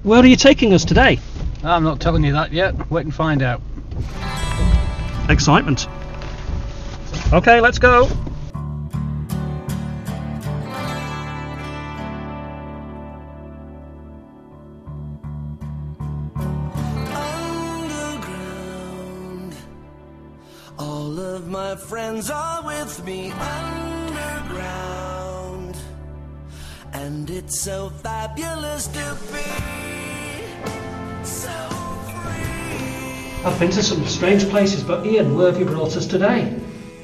Where are you taking us today? I'm not telling you that yet. Wait and find out. Excitement. Okay, let's go. Underground, all of my friends are with me underground, and it's so fabulous to be so free. I've been to some strange places, but Ian, where have you brought us today?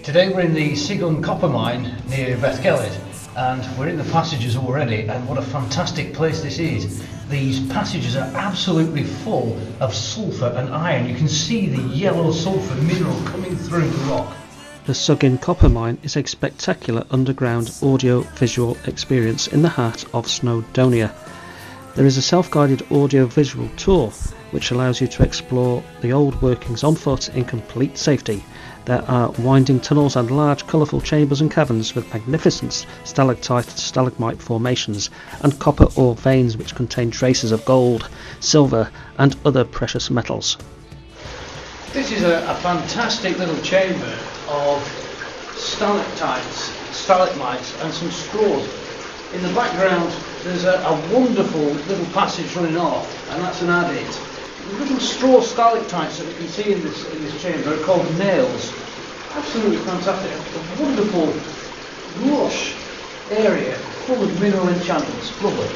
Today we're in the Sygun Copper Mine near Beddgelert, and we're in the passages already, and what a fantastic place this is. These passages are absolutely full of sulphur and iron. You can see the yellow sulphur mineral coming through the rock. The Sygun Copper Mine is a spectacular underground audio-visual experience in the heart of Snowdonia. There is a self-guided audio-visual tour which allows you to explore the old workings on foot in complete safety. There are winding tunnels and large colourful chambers and caverns with magnificent stalactite and stalagmite formations and copper ore veins which contain traces of gold, silver and other precious metals. This is a fantastic little chamber of stalactites, stalagmites and some straws. In the background there's a wonderful little passage running off, and that's an adit. The little straw stalactites that we can see in this chamber are called nails. Absolutely fantastic. A wonderful, lush area full of mineral enchantments. Lovely.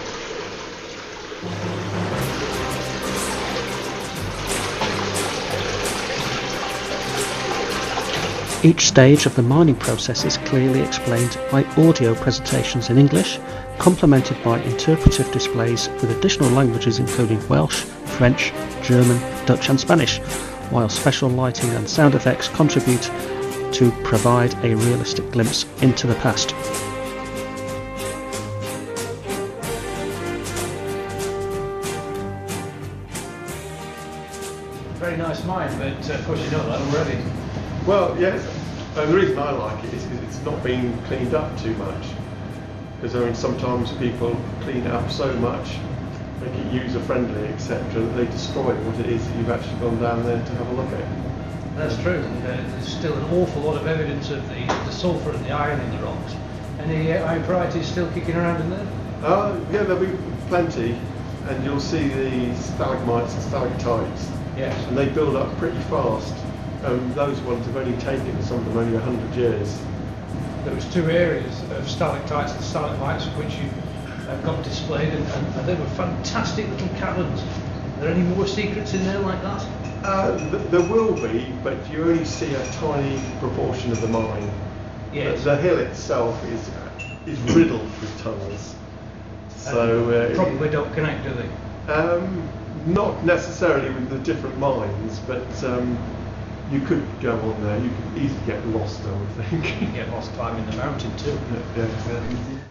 Each stage of the mining process is clearly explained by audio presentations in English, complemented by interpretive displays with additional languages including Welsh, French, German, Dutch and Spanish, while special lighting and sound effects contribute to provide a realistic glimpse into the past. Very nice mine, but of course you know that already. Well, yes, and the reason I like it is because it's not been cleaned up too much. Because I mean, sometimes people clean it up so much, make it user-friendly, etc., that they destroy what it is that you've actually gone down there to have a look at. That's true. There's still an awful lot of evidence of the sulphur and the iron in the rocks. Any iron varieties still kicking around in there? Yeah, there'll be plenty, and you'll see the stalagmites and stalactites. Yes. And they build up pretty fast. Those ones have only taken, some of them only 100 years. There was two areas of stalactites and stalagmites which you have got displayed, and they were fantastic little caverns. Are there any more secrets in there like that? There will be, but you only see a tiny proportion of the mine. Yes. The hill itself is riddled with tunnels. So probably don't connect, do they? Not necessarily with the different mines, but you could go on there. You could easily get lost, I would think. You can get lost climbing the mountain too. Yeah.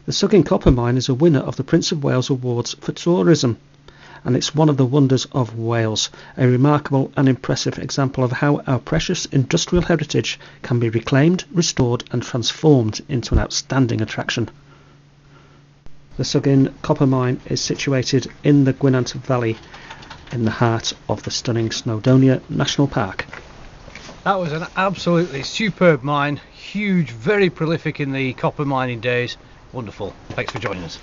The Sygun Copper Mine is a winner of the Prince of Wales Awards for tourism, and it's one of the wonders of Wales, a remarkable and impressive example of how our precious industrial heritage can be reclaimed, restored and transformed into an outstanding attraction. The Sygun Copper Mine is situated in the Gwynant Valley in the heart of the stunning Snowdonia National Park. That was an absolutely superb mine, huge, very prolific in the copper mining days. Wonderful. Thanks for joining us.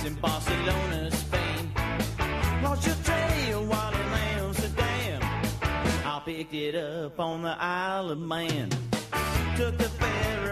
In Barcelona, Spain. Lost your trail while in Amsterdam. I picked it up on the Isle of Man. Took the ferry